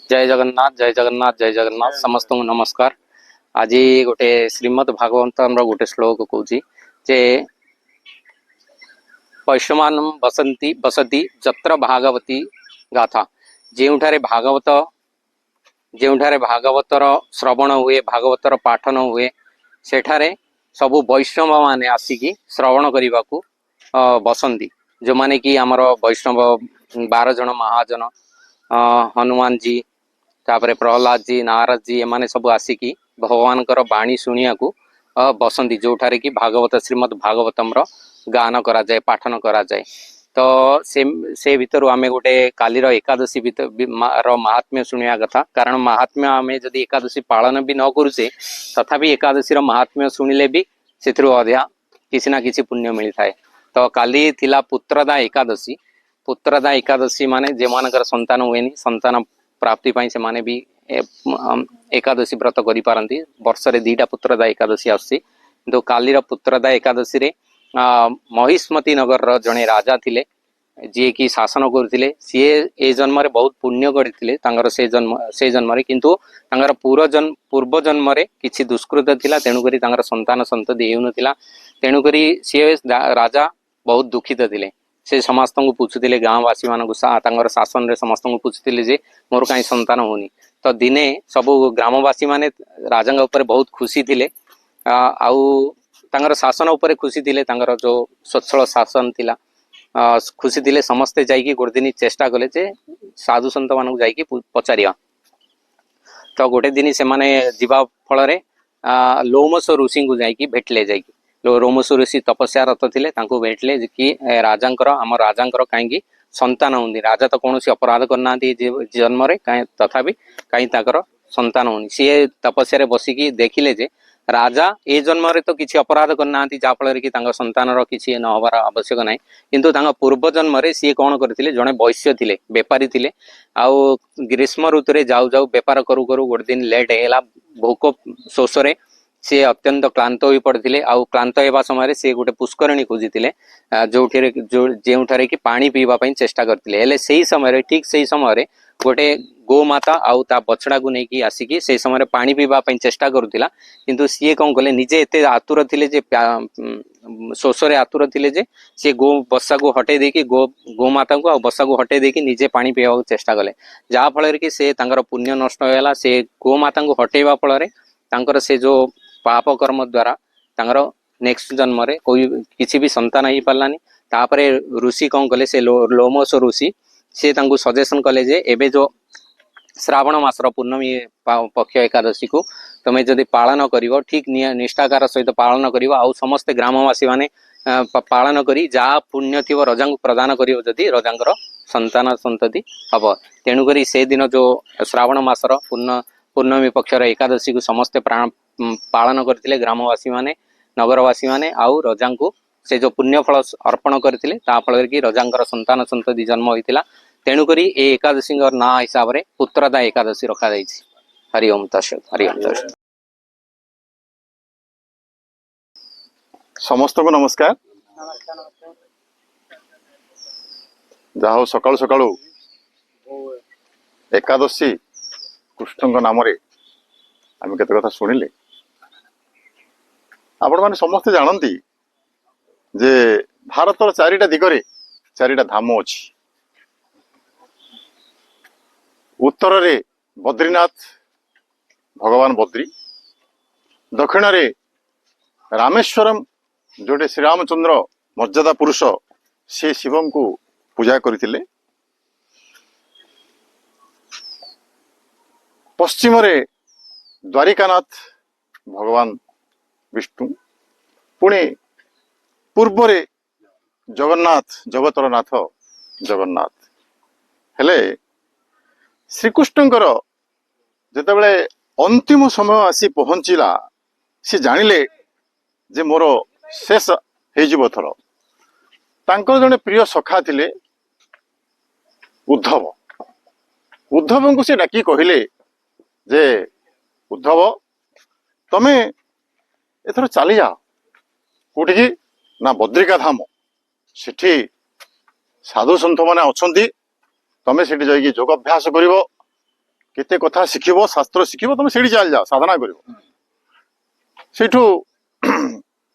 जय जगन्नाथ जय जगन्नाथ जय जगन्नाथ समस्त को नमस्कार। आज गोटे श्रीमद भागवत गोटे श्लोक कहूँ जे वैश्यमान बसंती बसती जत्र भागवती गाथा ଯେଉଁଠାରେ भागवतर श्रवण हुए भागवतर पाठन हुए सेठारे सबु वैष्णव माने आसिकी श्रवण करने को बसंती जो माने कि आमर वैष्णव 12 जन महाजन हनुमान जी तापर प्रहलाद जी नारद जी एमाने सब आसिकी भगवान बाणी शुणिया को बसंती जोठारे कि भागवत श्रीमद भागवतम गान करा जाए पाठन करा जाए। तो से भितर आमे गोटे कालीर एकादशी महात्म्य शुणिया कथा कारण महात्म्य आमे जदि एकादशी पालन भी न करुचे तथापि एकादशी महात्म्य शुणिले भी से अधिया किसी ना किसी पुण्य मिलता है। तो काली थिला पुत्रदा एकादशी माने जे मानकर संतान हुए संतान प्राप्ति पाई से माने भी एकादशी व्रत करि पारंती। वर्ष रे 2टा पुत्रदा एकादशी आसी तो कालीर पुत्रदा एकादशी रे महिष्मती नगर जड़े राजा थिले जी की शासन करथिले सी ए जन्म रे बहुत पुण्य करथिले तांगर से जन्म रे किंतु तांगर पूर्व जन्म रे किछि दुष्कृत थिला तेनु करी तांगर संतान संतति हेउ नथिला तेनु करी सी राजा बहुत दुखित थिले। से समस्त को पूछुथिले गाँववासी मानक तांगर शासन रे समस्त को पूछुथिले जे मोर काई संतान होनी। तो दिने सबु ग्रामवासी माने राजा ऊपर बहुत खुशी थिले आउ तांगर शासन ऊपर खुशी थिले तांगर जो स्वच्छल शासन थिला खुशी थिले समस्ते जाइकी गोटे दिन चेष्टा कले जे साधु संत मानक जाइकी पचारिया। तो गोटे दिन से माने जीवा फल रे लोमस ऋषि को जाइकी भेटले जाइकी रोमस ऋषि तपस्या रत थिले तांको भेटले कि राजांकर आम राजांकर कहीं संतान होनी राजा तो कौन अपराध करना जन्म रे तथापि कहीं ताकर संतान होनी सी तपस्या रे बसिकी देखिले जे राजा ए जन्म रे तो किसी अपराध करना जाफल कि संतान किसी न हबार आवश्यक ना किंतु पूर्व जन्म रे सी कौन करथिले जड़े वैश्य थिले बेपारी थिले आउ ग्रीष्म ऋतु रे जाऊ जाऊ बेपार करू करू गोटे दिन लेट हेला भोक शोष रे सी अत्यंत क्लांत हो पड़ते आउ क्लांत होगा समय सी गोटे पुष्करणी खोजी जोठारे कि पानी पीवा चेष्टा करते हेले से समय ठीक से समय गोटे गोमाता आउ ता बछड़ा को लेकिन आसिकी से समय पानी पीवा चेष्टा करुला किंतु सी कौन कले निजे एते आतुर थिले जे शोष आतुर थिले जे सी गो बसा को हटे देकी गोमाता को बसा को हटे देकी निजे पानी पीवा चेष्टा कले जहाँ फल कि से पुण्य नष्ट होगा से गोमाता को हटेवा फल से जो पाप कर्म द्वारा तांगर नेक्स्ट जन्म रे कोई किसी भी संतान ही पारलानी। तापरे ऋषि कौन कले से लोमस ऋषि से तांको सजेशन कले जे एबे जो श्रावण मासर पूर्णमी पक्ष एकादशी को तमे जदि पालन करिवो ठीक निष्ठाकार सहित पालन करिवो आउ समस्त ग्रामवासी माने पालन करी जा पुण्य थिवो रजा को प्रदान करिवो जदि रजांकर संतान संतति हब तेणु करी से दिन जो श्रावण मासर पूर्णमी पक्षर एकादशी को समस्ते पालन करथिले ग्रामवासी माने नगरवासी माने आउ रजा को से जो पुण्यफल अर्पण करथिले ता फल कि रजांकर संतान संतति जन्म होइतिला तेणु करी ए एकादशी ना हिसाब रे पुत्रदा एकादशी रखा जाइछि। हरि ओम तत्सत हरि ओम तत्सत। समस्त को नमस्कार। जाहो सकाळु सकाळु एकादशी कृष्ण नाम रे आम केते कथा शुणिले आपण माने समस्त जानती जे भारतर 4टा दिगरे 4टा धाम अछि। उत्तर रे बद्रीनाथ भगवान बद्री, दक्षिण रे रामेश्वरम जोटे श्री रामचंद्र मर्यादा पुरुष से शिवम को पूजा करथिले, पश्चिम रे द्वारिकानाथ भगवान विष्णु, पुणे पूर्व रे जगन्नाथ जगतर नाथ जगन्नाथ। हेले श्रीकृष्णଙ୍କର ଯେତେବେଳେ अंतिम समय आसी पहुंचला सी जानिले जे मोर शेष हेजिबो थर। तांकर जने प्रिय सखा थिले उद्धव। उद्धव को से डाकी कहिले जे उद्धव तमे एथर चली जाओ कोठी ना बद्रिका धाम, सेठी साधु सन्थ माने अछंती, तमे सेठी जाइए योग अभ्यास करिवो केते कथा शिखिबो शास्त्र शिखिबो तुम सेठी चल जा साधना करिवो सेठू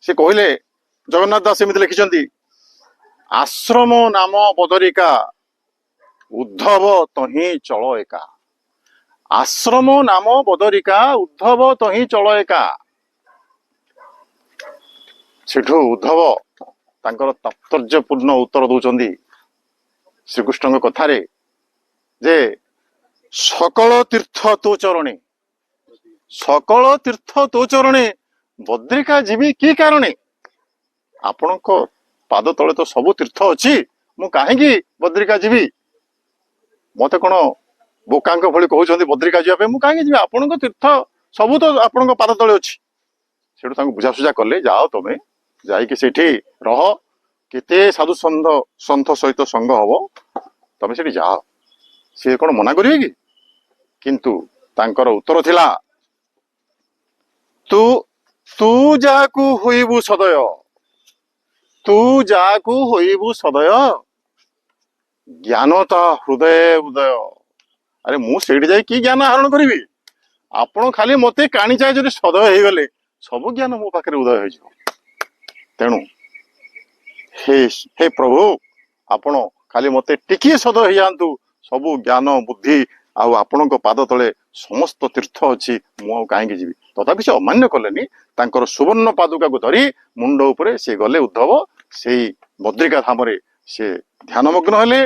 से कहले जगन्नाथ दास एमती लिखिछंती आश्रम नाम बदरिका उद्धव तही चल एका आश्रम नाम बदरिका उद्धव तही चल एका सेठू उद्धव तांकर तात्पर्यपूर्ण उत्तर दौरान श्रीकृष्ण कथारे जे सकल तीर्थ तो चरणे सकल तीर्थ तो चरणे बद्रिका जीवी कि कारणे आपण पाद तले तो सबु तीर्थ अच्छी मु कहीं बद्रिका जीवी मत कौन बोका भली कहते बद्रिका जावाई मुझे कहीं जी आपण तीर्थ सबू तो आपण पाद तले अच्छी से बुझासुझा कले जाओ तुम जाकि रह केते साधु सन्थ सहित संग हम तुम से जाओ सी कौन मना करिए कि किंतु तांकर उत्तर थिला तू तू जाकू होइबु सदय तू जाकू होइबु सदय ज्ञानता हृदय उदय अरे मु सेठी जाई की ज्ञान आहरण करिवि आपण खाली मते काणी चाहे जदि सदय हे गले सब ज्ञान मो पाखरे उदय हो तेणु हे हे प्रभु आपण खाली मते टिकी सदय हे जांतु सबु ज्ञान बुद्धि आउ आपण पाद तले समस्त तीर्थ अच्छी मु कहीं जीवी तथापि से अमान्य कलेनी तांकर सुवर्ण पादुका को धरी मुंड उपरे से गले उद्धव से बद्रिका धाम से ध्यानमग्न हेले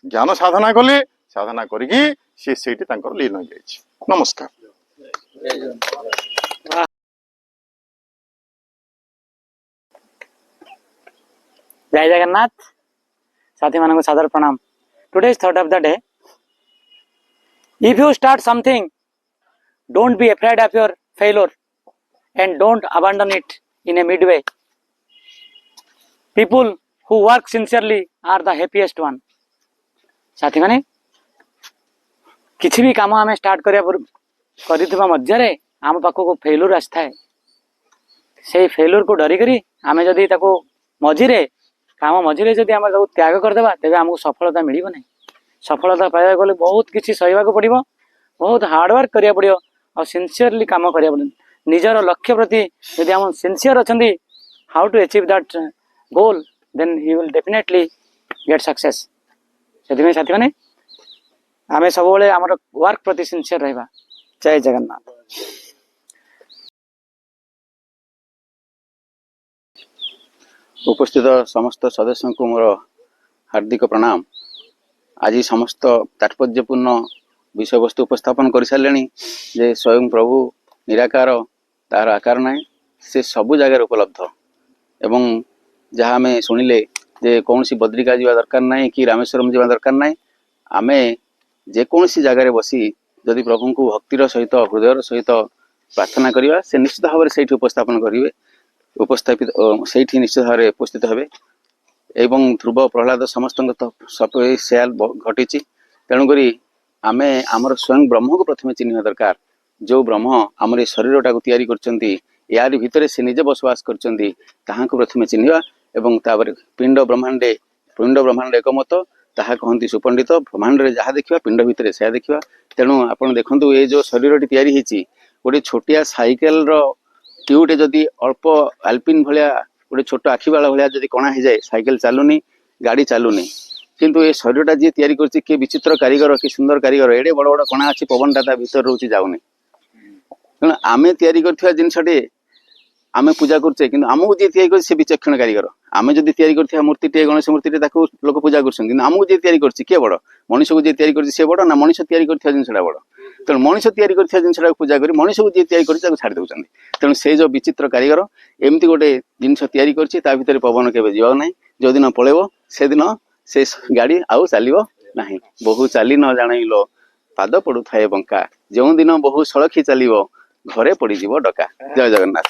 ज्ञान साधना कले साधना करिकी से सेठी तांकर लीन हो जाइछि। नमस्कार। जय जगन्नाथ साथी मानक सादर प्रणाम। Today's thought of the day if you start something don't be afraid of your failure and don't abandon it in a midway. People who work sincerely are the happiest one. साथी माने किसी भी काम आम स्टार्ट करिथिबा मध्यरे आम पाखक failure आसथाए से failure को डरी करी आमे जदि ताको मझिरे काम मझिरे जदि आम त्याग करदेबा तेबे आमको सफलता मिलिबो नहीं। सफलता पाइबा गले बहुत किसी सहिबाको पड़िबो बहुत हार्डवर्क करिया पड़िबो और सिंसियरली काम करिया पड़िबो निजर लक्ष्य प्रति यदि हम सिंसियर अछंदी how to achieve that goal then he will definitely get success. सेति साथी माने आमे सब बेले हमर वर्क प्रति सिंसियर रहबा। जय जगन्नाथ। उपस्थित समस्त सदस्यों को मोर हार्दिक प्रणाम। आज समस्त तात्पर्यपूर्ण विषय वस्तु उपस्थापन कर सारे जे स्वयं प्रभु निराकार तार आकार ना से सबु जगह उपलब्ध एवं जहाँ आम शुणिले जे कौन सी बद्रिका जावा दरकार ना कि रामेश्वरम जावा दरकार ना आम जेकोसी जगार बसी जदि प्रभु को भक्तिर सहित हृदय सहित प्रार्थना करवा से निश्चित भाव में से उपस्थापन करेंगे उपस्थापित से निश्चित भाव में उपस्थित हे एवं ध्रुव प्रहलाद समस्त सब सेयाल घटी तेणुक आम आमर स्वयं ब्रह्म को प्रथम चिन्ह दरकार जो ब्रह्म आमर शरीर टाक यार भितर से निजे बसवास कर प्रथम चिन्हवा एवं तापर पिंड ब्रह्मांड एकमत ताहा कहती सुपंडित ब्रह्मांड में जहाँ देखा पिंड भितर से देखा तेणु आप देखु ये जो शरीर गोटे छोटिया साइकेल ट्यूटे जदि अल्प आल्पिन भाया गोटे छोट आखिबाला भाया जदि कणा हो जाए साइकेल चलुनी गाड़ी चलुनी किंतु ये शरीरटा जी तैयारी करछि के विचित्र कारीगर कि सुंदर कारीगर एडे बड़ बड़ कणा अच्छी पवनटा ता भीतर रोची जाउनी तेणु आमे तैयारी करथिबा जिनसटे आमे पूजा करछे किंतु आमको जी तैयारी करछि से विचक्षण कारीगर आमे जदि तैयारी करथिबा मूर्तिटे गणेश मूर्तिटे ताको लोक पूजा करछन किंतु आमको जी तैयारी करछि के बड़ मनुष्य को जी तैयारी करछि से बड़ ना मनुष्य तैयारी करथिबा जिनसटा बड़ तेणु मनुष्य तैयारी करथिबा जिनसटा पूजा करी मनुष्य को जी तैयारी करछि ताको छाड़ देउछन तेणु से जो विचित्र कारीगर एमती गोटे जिनस तैयारी करछि ता भितर पवन केबे जीवा नाही जो दिन पळेबो से दिन से गाड़ी आउ चलो ना बहु चली न जान पाद पड़ू थाए बंका जो दिन बहु सड़खी चलो घरे पड़ डका। जय जगन्नाथ।